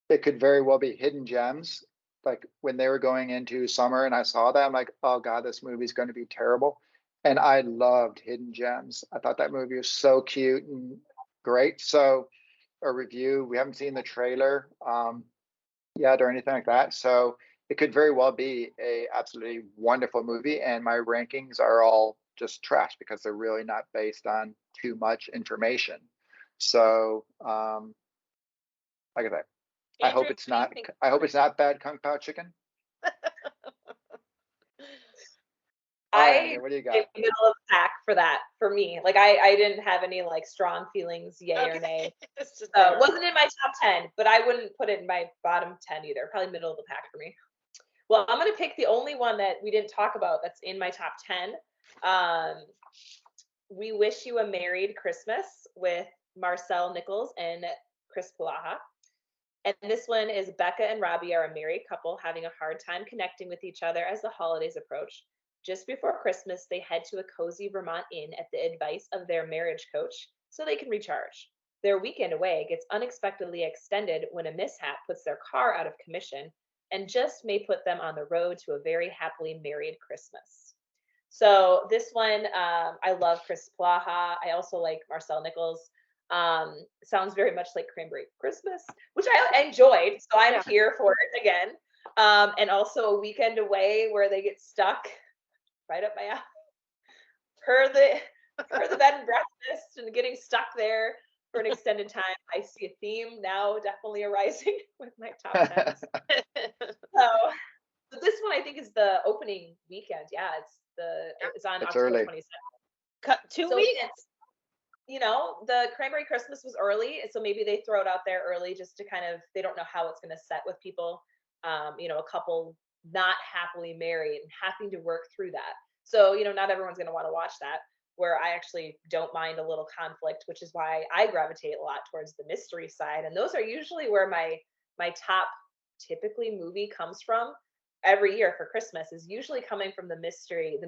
it could very well be hidden gems. Like when they were going into summer and I saw that, I'm like, oh God, this movie's going to be terrible. And I loved Hidden Gems. I thought that movie was so cute and great. So a review, we haven't seen the trailer yet or anything like that. So it could very well be a absolutely wonderful movie. And my rankings are all just trash because they're really not based on too much information. So like I said, I hope it's not bad Kung Pao chicken. I what do you got? middle of the pack for that for me. Like I didn't have any like strong feelings, yay or nay. Wasn't in my top 10, but I wouldn't put it in my bottom 10 either. Probably middle of the pack for me. Well, I'm gonna pick the only one that we didn't talk about that's in my top 10. We Wish You a Merry Christmas with Marcel Nichols and Chris Palaha. And this one is Becca and Robbie are a married couple having a hard time connecting with each other as the holidays approach. Just before Christmas, they head to a cozy Vermont inn at the advice of their marriage coach so they can recharge. Their weekend away gets unexpectedly extended when a mishap puts their car out of commission and just may put them on the road to a very happily married Christmas. So this one, I love Chris Plaha. I also like Marcel Nichols. Sounds very much like Cranberry Christmas, which I enjoyed. So I'm Yeah. here for it again. And also A Weekend Away where they get stuck right up my alley. Per the bed and breakfast and getting stuck there for an extended time. I see a theme now definitely arising with my top tens. So this one I think is the opening weekend. Yeah, it's on It's October early. 22nd. Two So weeks. it's, the Cranberry Christmas was early, so maybe they throw it out there early just to kind of, they don't know how it's going to set with people. A couple not happily married and having to work through that. So, not everyone's going to want to watch that, where I actually don't mind a little conflict, which is why I gravitate a lot towards the mystery side. And those are usually where my top typically movie comes from every year for Christmas, is usually coming from the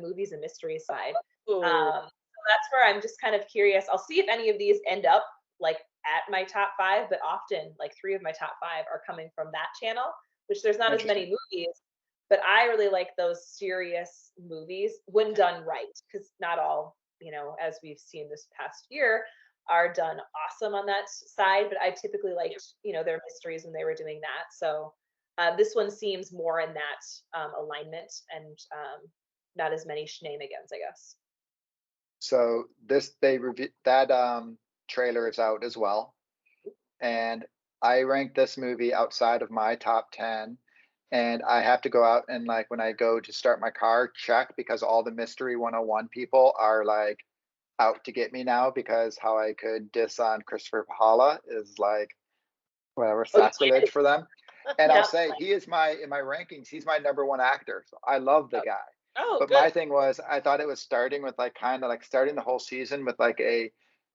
movies and mystery side. Ooh. So that's where I'm just kind of curious. I'll see if any of these end up like at my top 5, but often like 3 of my top 5 are coming from that channel, which there's not as many movies, but I really like those serious movies when done right, because not all, as we've seen this past year, are done awesome on that side, but I typically liked, their mysteries when they were doing that. So this one seems more in that alignment, and not as many shenanigans, I guess. So that trailer is out as well, and I ranked this movie outside of my top 10, and I have to go out and, like, when I go to start my car, check, because all the Mystery 101 people are like out to get me now, because how I could diss on Christopher Pahala is like whatever, sacrilege for them. And I'll say he is in my rankings, he's my #1 actor. So I love the guy. Oh, But good. my thing was, I thought it was starting with like kind of like starting the whole season with like a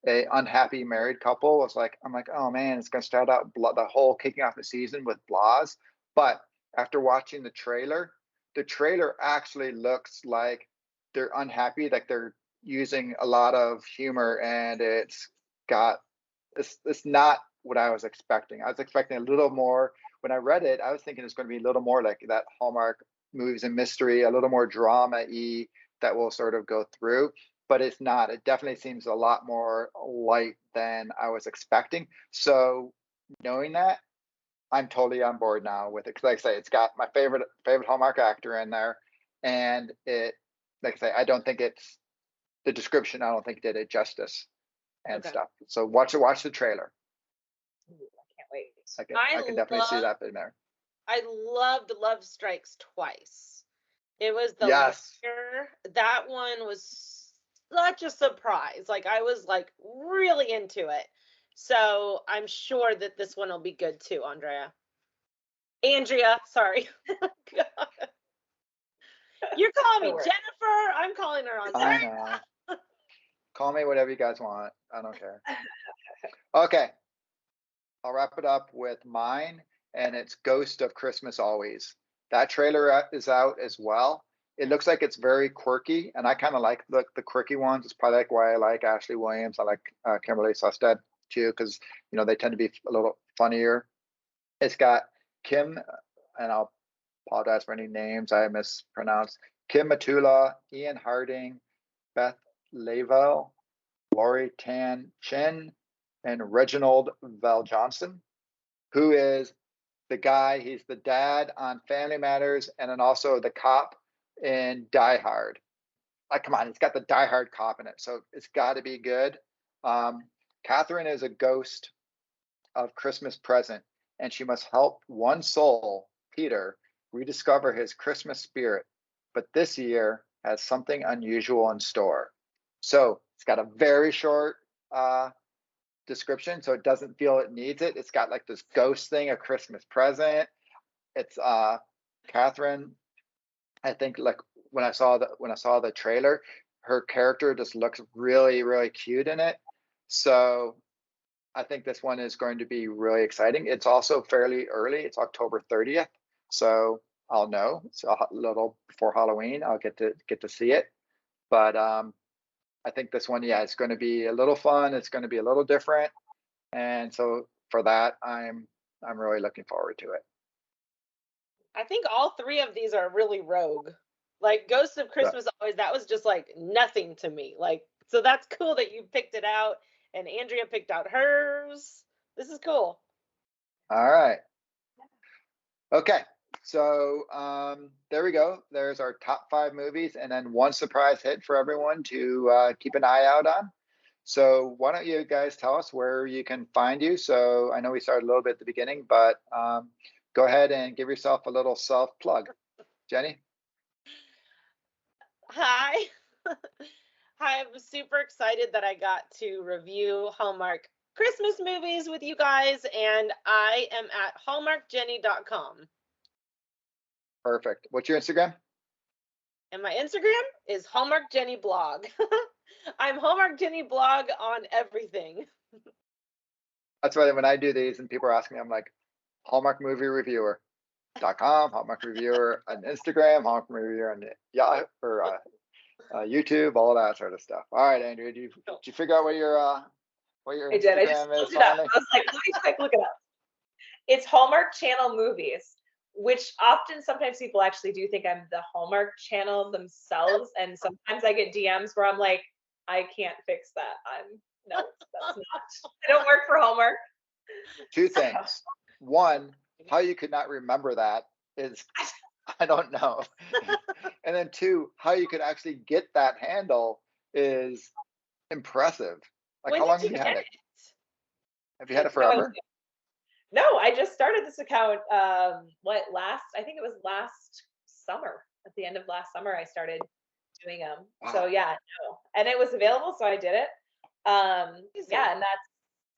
unhappy married couple. Was like, I'm like, oh man, it's gonna start out the whole kicking off the season with blahs. But after watching the trailer actually looks like they're unhappy, like they're using a lot of humor, and it's not what I was expecting. I was expecting a little more. When I read it, I was thinking it's going to be a little more like that Hallmark movies and mystery, a little more drama-y that will sort of go through, but it's not. It definitely seems a lot more light than I was expecting. So knowing that, I'm totally on board now with it. Cause like I say, it's got my favorite Hallmark actor in there. And like I say, I don't think the description, I don't think did it justice and stuff. So watch the trailer. Ooh, I can't wait. I can definitely see that in there. I loved Love Strikes Twice. It was the year. That one was such a surprise. Like, I was like really into it. So I'm sure that this one will be good too, Andrea, sorry. You're calling me Jennifer. I'm calling her Andrea. I know. Call me whatever you guys want. I don't care. Okay. I'll wrap it up with mine, and it's Ghost of Christmas Always. That trailer is out as well. It looks like it's very quirky, and I kind of like the quirky ones. It's probably like why I like Ashley Williams. I like Kimberly Sustad too, because they tend to be a little funnier. It's got Kim, and I'll apologize for any names I mispronounced. Kim Matula, Ian Harding, Beth Lavelle, Laurie Tan Chin, and Reginald Val Johnson, who is the guy. He's the dad on Family Matters, and then also the cop in Die Hard. Come on, it's got the Die Hard cop in it, so it's got to be good. Catherine is a ghost of Christmas present, and she must help one soul, Peter, rediscover his Christmas spirit. But this year has something unusual in store. So it's got a very short description, so it doesn't feel it needs it. It's got like this ghost thing, a Christmas present. It's Catherine. I think like when I saw the trailer, her character just looks really, really cute in it. So I think this one is going to be really exciting. It's also fairly early. It's October 30th. So I'll know. So a little before Halloween, I'll get to see it. But I think this one, yeah, it's going to be a little fun. It's going to be a little different, and so for that, I'm really looking forward to it. I think all three of these are really rogue. Like Ghost of So, Christmas always, that was just like nothing to me. Like, so that's cool that you picked it out and Andrea picked out hers. This is cool. all right. Okay. So there we go. There's our top 5 movies, and then one surprise hit for everyone to keep an eye out on. So why don't you guys tell us where you can find you? So I know we started a little bit at the beginning, but go ahead and give yourself a little self plug. Jenny? Hi. Hi, I'm super excited that I got to review Hallmark Christmas movies with you guys, and I am at hallmarkjenny.com. Perfect. What's your Instagram? And my Instagram is Hallmark Jenny Blog. I'm Hallmark Jenny Blog on everything. That's why when I do these and people are asking me, I'm like, Hallmark Movie Reviewer.com, Hallmark Reviewer on Instagram, Hallmark Reviewer on Yahoo or YouTube, all that sort of stuff. All right, Andrea, did you figure out what your I did. I just Instagram is looked it up. finally? I was like, let me quick look it up. It's Hallmark Channel Movies, which often sometimes people actually do think I'm the Hallmark Channel themselves, and sometimes I get DMs where I'm like, I can't fix that. No, that's not. I don't work for Hallmark. Two things. One, how you could not remember that is I don't know. And then two, how you could actually get that handle is impressive. Like When how long did have you you had get it? it? Have you had it No, forever? no, I just started this account. I think it was last summer. At the end of last summer, I started doing them. So Wow. yeah, no, and it was available, so I did it. Yeah, and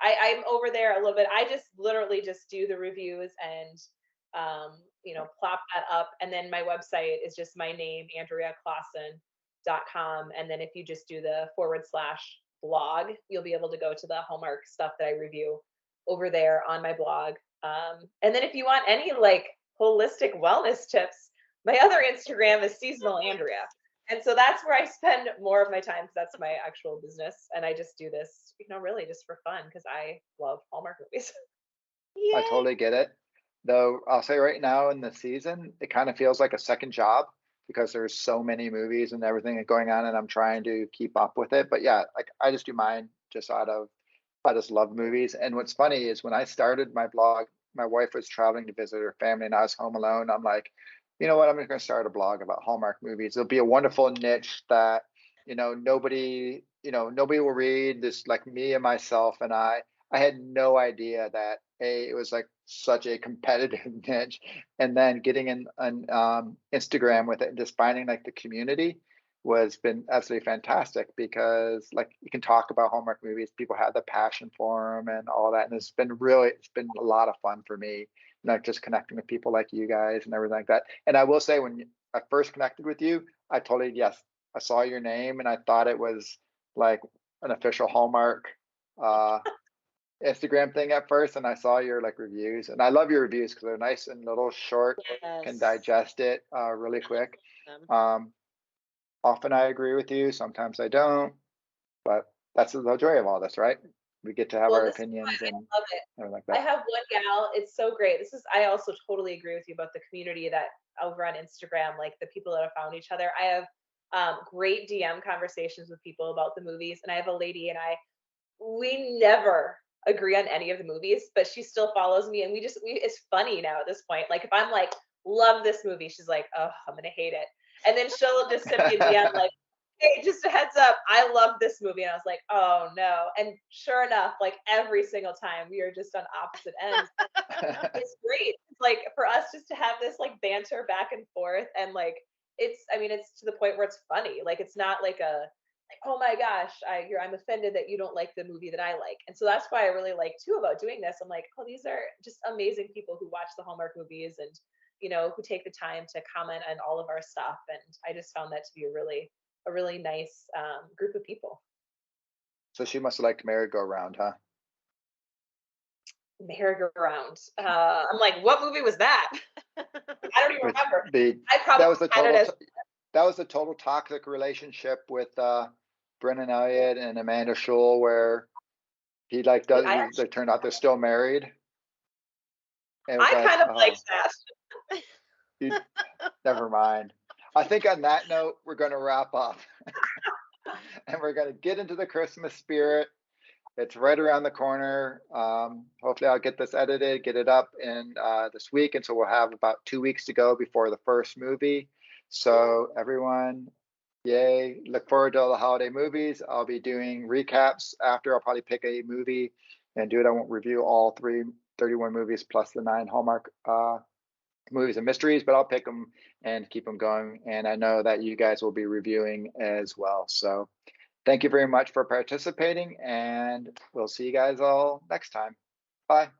I'm over there a little bit. I just literally just do the reviews and plop that up. And then my website is just my name, AndreaClausen.com. And then if you just do the /blog, you'll be able to go to the Hallmark stuff that I review over there on my blog. And then if you want any like holistic wellness tips, my other Instagram is Seasonal Andrea. And so that's where I spend more of my time because that's my actual business. And I just do this, really just for fun because I love Hallmark movies. I Yay. totally get it. Though I'll say right now in the season, it kind of feels like a second job because there's so many movies and everything going on, and I'm trying to keep up with it. But yeah, like I just do mine just I just love movies. And what's funny is when I started my blog, my wife was traveling to visit her family and I was home alone. I'm like, you know what? I'm just going to start a blog about Hallmark movies. It'll be a wonderful niche that, nobody will read. This like me and myself and I had no idea that it was like such a competitive niche, and then getting in on Instagram with it and just finding like the community was been absolutely fantastic because like you can talk about Hallmark movies, people have the passion for them and all that, and it's been a lot of fun for me, not just connecting with people like you guys and everything like that. And I will say when I first connected with you, I totally yes, I saw your name and I thought it was like an official Hallmark uh Instagram thing at first, and I saw your like reviews, and I love your reviews because they're nice and little short, can Yes. digest it really quick. Um, Often I agree with you, sometimes I don't, but that's the joy of all this, right? We get to have Well, our this is why opinions and I love it. everything like I that. have one gal. It's so great. I also totally agree with you about the community that over on Instagram, like the people that have found each other. I have great DM conversations with people about the movies, and I have a lady and we never agree on any of the movies, but she still follows me, and it's funny now at this point. Like if I'm like, love this movie, she's like, oh, I'm gonna hate it, and then she'll just send me a DM like, hey, just a heads up, I love this movie, and I was like, oh no, and sure enough, like every single time we are just on opposite ends. It's great. It's like for us just to have this like banter back and forth, and like it's to the point where it's funny. Like it's not like oh my gosh, I'm offended that you don't like the movie that I like. And so that's why I really like too about doing this. I'm like, oh, these are just amazing people who watch the Hallmark movies and who take the time to comment on all of our stuff. And I just found that to be a really nice group of people. So she must have liked Merry-Go-Round, huh? Merry-Go-Round. I'm like, what movie was that? I don't even With remember. the I probably that was the had it total as that was the total toxic relationship with Brennan Elliott and Amanda Schull, where he like does I they turned out they're still married. It was I like, kind of like oh, that. you, never mind. I think on that note, we're going to wrap up and we're going to get into the Christmas spirit. It's right around the corner. Hopefully I'll get this edited, get it up in this week. And so we'll have about 2 weeks to go before the first movie. So everyone, yay, look forward to all the holiday movies. I'll be doing recaps after. I'll probably pick a movie and do it. I won't review all 31 movies plus the 9 Hallmark movies and mysteries, but I'll pick them and keep them going. And I know that you guys will be reviewing as well. So thank you very much for participating, and we'll see you guys all next time. Bye.